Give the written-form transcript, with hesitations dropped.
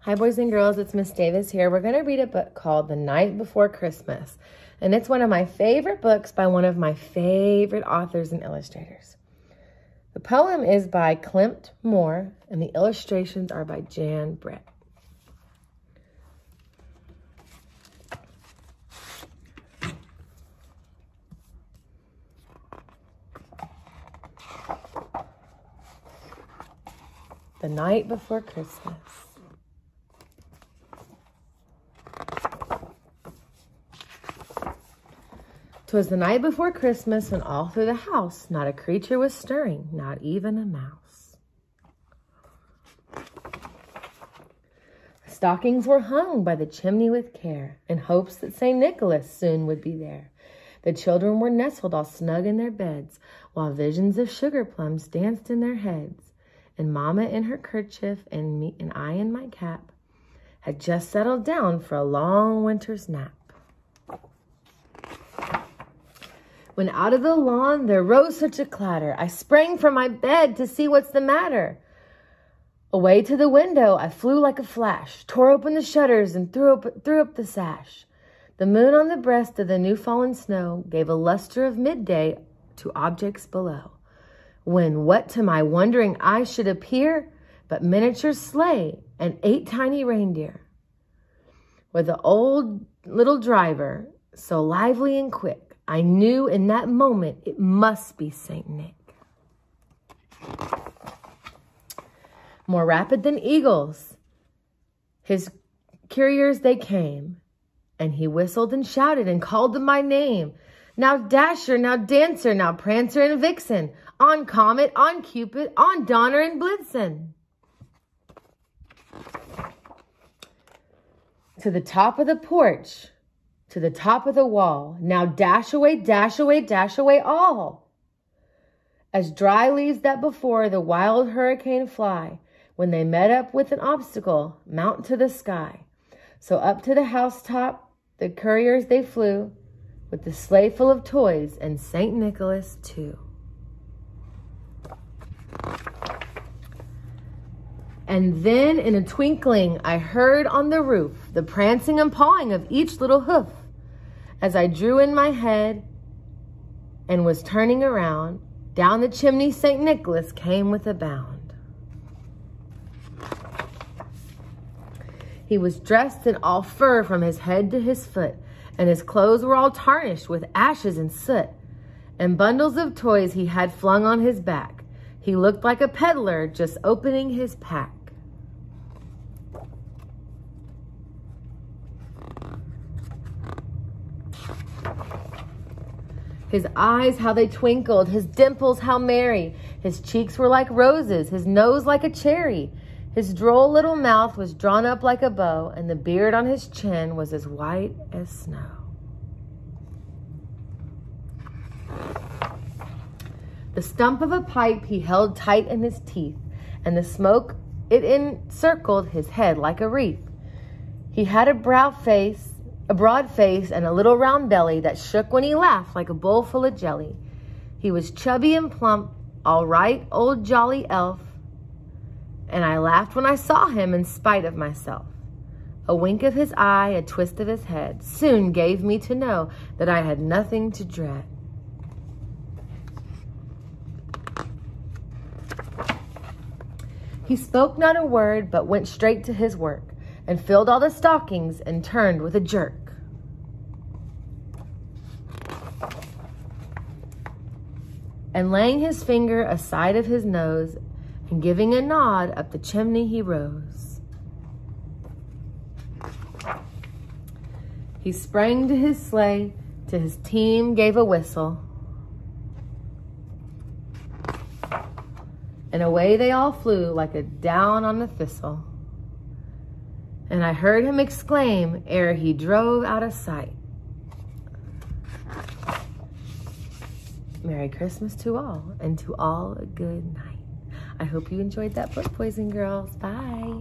Hi, boys and girls. It's Miss Davis here. We're going to read a book called The Night Before Christmas. And it's one of my favorite books by one of my favorite authors and illustrators. The poem is by Klimt Moore, and the illustrations are by Jan Brett. The Night Before Christmas. 'Twas the night before Christmas, and all through the house not a creature was stirring, not even a mouse. Stockings were hung by the chimney with care, in hopes that St. Nicholas soon would be there. The children were nestled all snug in their beds, while visions of sugar plums danced in their heads. And Mama in her kerchief, and me and I in my cap, had just settled down for a long winter's nap. When out of the lawn there rose such a clatter, I sprang from my bed to see what's the matter. Away to the window I flew like a flash, tore open the shutters and threw up the sash. The moon on the breast of the new-fallen snow gave a luster of midday to objects below, when what to my wondering eyes should appear but miniature sleigh and 8 tiny reindeer, with the old little driver so lively and quick. I knew in that moment it must be St. Nick. More rapid than eagles, his couriers they came, and he whistled and shouted and called them by name. Now Dasher, now Dancer, now Prancer and Vixen, on Comet, on Cupid, on Donner and Blitzen. To the top of the porch, to the top of the wall, now dash away, dash away, dash away all. As dry leaves that before the wild hurricane fly, when they met up with an obstacle, mount to the sky. So up to the housetop the couriers they flew, with the sleigh full of toys and St. Nicholas too. And then in a twinkling I heard on the roof the prancing and pawing of each little hoof. As I drew in my head and was turning around, down the chimney St. Nicholas came with a bound. He was dressed in all fur from his head to his foot, and his clothes were all tarnished with ashes and soot, and bundles of toys he had flung on his back. He looked like a peddler just opening his pack. His eyes, how they twinkled, his dimples, how merry. His cheeks were like roses, his nose like a cherry. His droll little mouth was drawn up like a bow, and the beard on his chin was as white as snow. The stump of a pipe he held tight in his teeth, and the smoke, it encircled his head like a wreath. He had a broad face, and a little round belly that shook when he laughed like a bowl full of jelly. He was chubby and plump, all right, old jolly elf, and I laughed when I saw him in spite of myself. A wink of his eye, a twist of his head, soon gave me to know that I had nothing to dread. He spoke not a word, but went straight to his work, and filled all the stockings and turned with a jerk. And laying his finger aside of his nose, and giving a nod, up the chimney he rose. He sprang to his sleigh, to his team gave a whistle, and away they all flew like a down on a thistle. And I heard him exclaim ere he drove out of sight, Merry Christmas to all, and to all a good night. I hope you enjoyed that book, boys and girls. Bye.